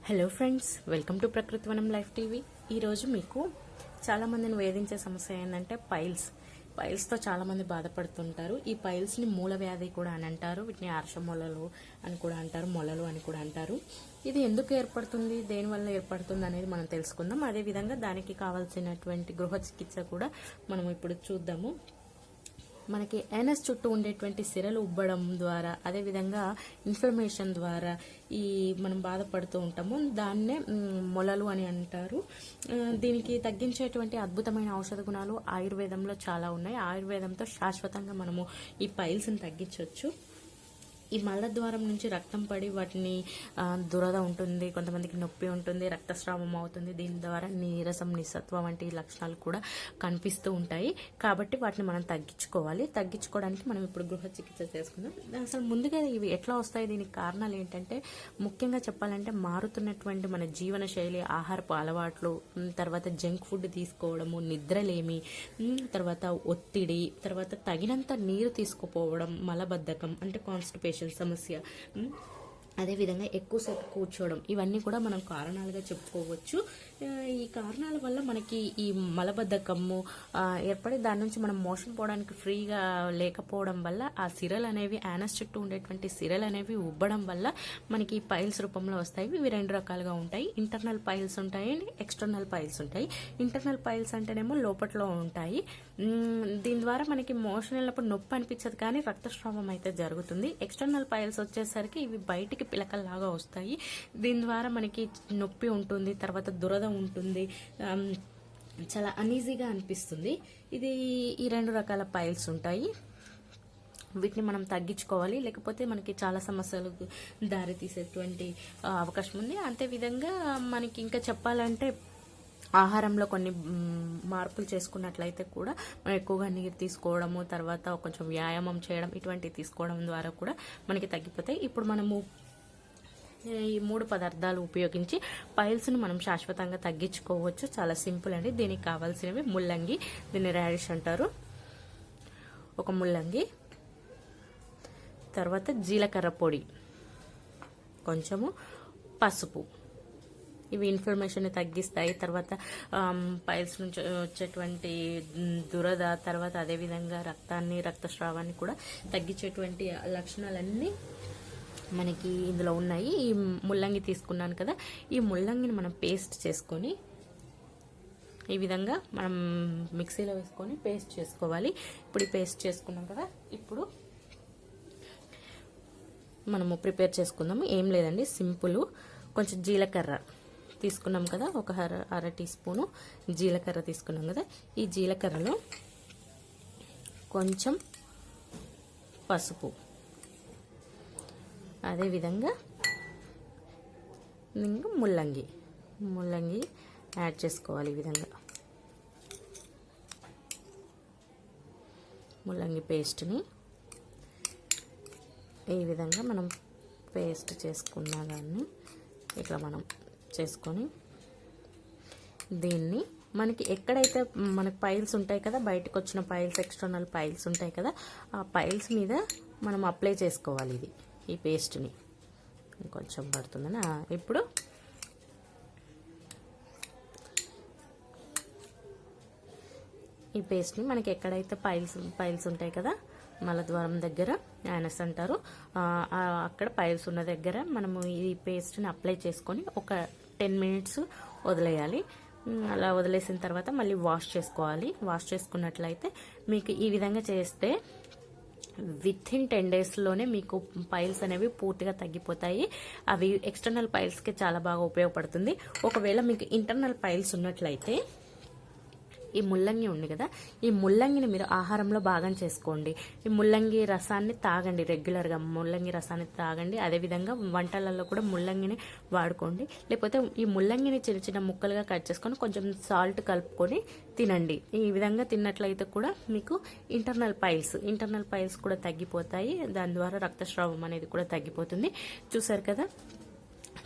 Hello friends, welcome to ప్రకృతి వనం life TV. ఈరోజు మీకు చాలామందిని వేధించే సమస్య ఏంటంటే పైల్స్తో చాలామంది బాధపడుతుంటారు. ఈ పైల్స్ని మూల వ్యాధి కూడా అని అంటారు. వీటిని ఆర్ష మొలలు అని కూడా అంటారు, మొలలు అని కూడా అంటారు. ఇది ఎందుకు ఏర్పడుతుంది, దేనివల్ల ఏర్పడుతుంది అనేది మనం తెలుసుకుందాం. అదేవిధంగా దానికి కావాల్సినటువంటి గృహ చికిత్స కూడా మనం ఇప్పుడు చూద్దాము. మనకి ఎనస్ చుట్టూ ఉండేటువంటి సిరలు ఉబ్బడం ద్వారా, అదేవిధంగా ఇన్ఫ్లమేషన్ ద్వారా మనం బాధపడుతూ ఉంటాము. దాన్నే మొలలు అని అంటారు. దీనికి తగ్గించేటువంటి అద్భుతమైన ఔషధ గుణాలు ఆయుర్వేదంలో చాలా ఉన్నాయి. ఆయుర్వేదంతో శాశ్వతంగా మనము ఈ పైల్స్ని తగ్గించవచ్చు. ఈ మల ద్వారం నుంచి రక్తం పడి వాటిని దురద ఉంటుంది, కొంతమందికి నొప్పి ఉంటుంది, రక్తస్రావం అవుతుంది. దీని ద్వారా నీరసం, నిస్సత్వం వంటి లక్షణాలు కూడా కనిపిస్తూ ఉంటాయి. కాబట్టి వాటిని మనం తగ్గించుకోవడానికి మనం ఇప్పుడు గృహ చికిత్స చేసుకుందాం. అసలు ముందుగా ఇవి ఎట్లా వస్తాయి, దీనికి కారణాలు ఏంటంటే ముఖ్యంగా చెప్పాలంటే మారుతున్నటువంటి మన జీవన శైలి, ఆహారపు అలవాట్లు, తర్వాత జంక్ ఫుడ్ తీసుకోవడము, నిద్రలేమి, తర్వాత ఒత్తిడి, తర్వాత తగినంత నీరు తీసుకుపోవడం, మలబద్ధకం అంటే కాన్స్టిపేషన్ సమస్య, అదేవిధంగా ఎక్కువసేపు కూర్చోవడం, ఇవన్నీ కూడా మనం కారణాలుగా చెప్పుకోవచ్చు. ఈ కారణాల వల్ల మనకి ఈ మలబద్ధకము ఏర్పడి దాని నుంచి మనం మోషన్ పోవడానికి ఫ్రీగా లేకపోవడం వల్ల ఆ సిరలు అనేవి, యానస్ చుట్టూ ఉండేటువంటి సిరలు అనేవి ఉబ్బడం వల్ల మనకి పైల్స్ రూపంలో వస్తాయి. ఇవి రెండు రకాలుగా ఉంటాయి. ఇంటర్నల్ పైల్స్ ఉంటాయి, ఎక్స్టర్నల్ పైల్స్ ఉంటాయి. ఇంటర్నల్ పైల్స్ అంటేనేమో లోపట్లో ఉంటాయి. దీని ద్వారా మనకి మోషన్ వెళ్ళినప్పుడు నొప్పి అనిపించదు, కానీ రక్తస్రావం అయితే జరుగుతుంది. ఎక్స్టర్నల్ పైల్స్ వచ్చేసరికి ఇవి బయటికి పిలకల్లాగా వస్తాయి. దీని ద్వారా మనకి నొప్పి ఉంటుంది, తర్వాత దురద ఉంటుంది, చాలా అనీజీగా అనిపిస్తుంది. ఈ రెండు రకాల పైల్స్ ఉంటాయి. వీటిని మనం తగ్గించుకోవాలి, లేకపోతే మనకి చాలా సమస్యలకు దారి తీసేటువంటి అవకాశం ఉంది. అంతేవిధంగా మనకి ఇంకా చెప్పాలంటే ఆహారంలో కొన్ని మార్పులు చేసుకున్నట్లయితే కూడా మనం ఎక్కువగా నీరు తీసుకోవడము, తర్వాత కొంచెం వ్యాయామం చేయడం, ఇటువంటివి తీసుకోవడం ద్వారా కూడా మనకి తగ్గిపోతాయి. ఇప్పుడు మనము ఈ 3 పదార్థాలు ఉపయోగించి పైల్స్ను మనం శాశ్వతంగా తగ్గించుకోవచ్చు. చాలా సింపుల్ అండి. దీనికి కావాల్సినవి ముల్లంగి, దీన్ని రాడిష్ అంటారు, ఒక ముల్లంగి, తర్వాత జీలకర్ర పొడి, కొంచెము పసుపు. ఇవి ఇన్ఫ్లమేషన్ తగ్గిస్తాయి. తర్వాత పైల్స్ నుంచి వచ్చేటువంటి దురద, తర్వాత అదేవిధంగా రక్తస్రావాన్ని కూడా తగ్గించేటువంటి లక్షణాలన్నీ మనకి ఇందులో ఉన్నాయి. ఈ ముల్లంగి తీసుకున్నాను కదా, ఈ ముల్లంగిని మనం పేస్ట్ చేసుకొని ఈ విధంగా మనం మిక్సీలో వేసుకొని పేస్ట్ చేసుకోవాలి. ఇప్పుడు ఈ పేస్ట్ చేసుకున్నాం కదా, ఇప్పుడు మనము ప్రిపేర్ చేసుకుందాము. ఏం లేదండి, సింపుల్. కొంచెం జీలకర్ర తీసుకున్నాం కదా, ఒక అర టీ స్పూను జీలకర్ర తీసుకున్నాం కదా, ఈ జీలకర్రలో కొంచెం పసుపు, అదేవిధంగా ఇంకా ముల్లంగి యాడ్ చేసుకోవాలి. ఈ విధంగా ముల్లంగి పేస్ట్ని ఈ విధంగా మనం పేస్ట్ చేసుకున్న దాన్ని ఇట్లా మనం చేసుకొని, దీన్ని మనకి ఎక్కడైతే మనకి పైల్స్ ఉంటాయి కదా, బయటకు వచ్చిన పైల్స్, ఎక్స్టర్నల్ పైల్స్ ఉంటాయి కదా, ఆ పైల్స్ మీద మనం అప్లై చేసుకోవాలి. ఈ పేస్ట్ని కొంచెం పడుతుందని ఇప్పుడు ఈ పేస్ట్ని మనకి ఎక్కడైతే పైల్స్ ఉంటాయి కదా, మలద్వారం దగ్గర, యానస్ అంటారు, అక్కడ పైల్స్ ఉన్న దగ్గర మనము ఈ పేస్ట్ని అప్లై చేసుకొని ఒక 10 మినిట్స్ వదిలేయాలి. అలా వదిలేసిన తర్వాత మళ్ళీ వాష్ చేసుకోవాలి. వాష్ చేసుకున్నట్లయితే మీకు ఈ విధంగా చేస్తే వితిన్ 10 డేస్లోనే మీకు పైల్స్ అనేవి పూర్తిగా తగ్గిపోతాయి. అవి ఎక్స్టర్నల్ పైల్స్కి చాలా బాగా ఉపయోగపడుతుంది. ఒకవేళ మీకు ఇంటర్నల్ పైల్స్ ఉన్నట్లయితే ఈ ముల్లంగి ఉంది కదా, ఈ ముల్లంగిని మీరు ఆహారంలో భాగం చేసుకోండి. ఈ ముల్లంగి రసాన్ని తాగండి, రెగ్యులర్గా ముల్లంగి రసాన్ని తాగండి. అదేవిధంగా వంటలలో కూడా ముల్లంగిని వాడుకోండి. లేకపోతే ఈ ముల్లంగిని చిన్న చిన్న ముక్కలుగా కట్ చేసుకొని కొంచెం సాల్ట్ కలుపుకొని తినండి. ఈ విధంగా తిన్నట్లయితే కూడా మీకు ఇంటర్నల్ పైల్స్ కూడా తగ్గిపోతాయి. దాని ద్వారా రక్తస్రావం అనేది కూడా తగ్గిపోతుంది. చూసారు కదా,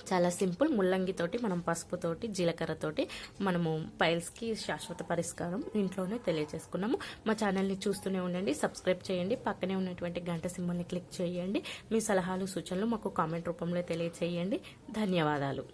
చాలా సింపుల్. ముల్లంగితోటి, మనం పసుపుతోటి, జీలకర్రతోటి మనము పైల్స్కి శాశ్వత పరిష్కారం ఇంట్లోనే తెలియజేసుకున్నాము. మా ఛానల్ని చూస్తూనే ఉండండి, సబ్స్క్రైబ్ చేయండి, పక్కనే ఉన్నటువంటి గంట సింబల్ని క్లిక్ చేయండి. మీ సలహాలు, సూచనలు మాకు కామెంట్ రూపంలో తెలియజేయండి. ధన్యవాదాలు.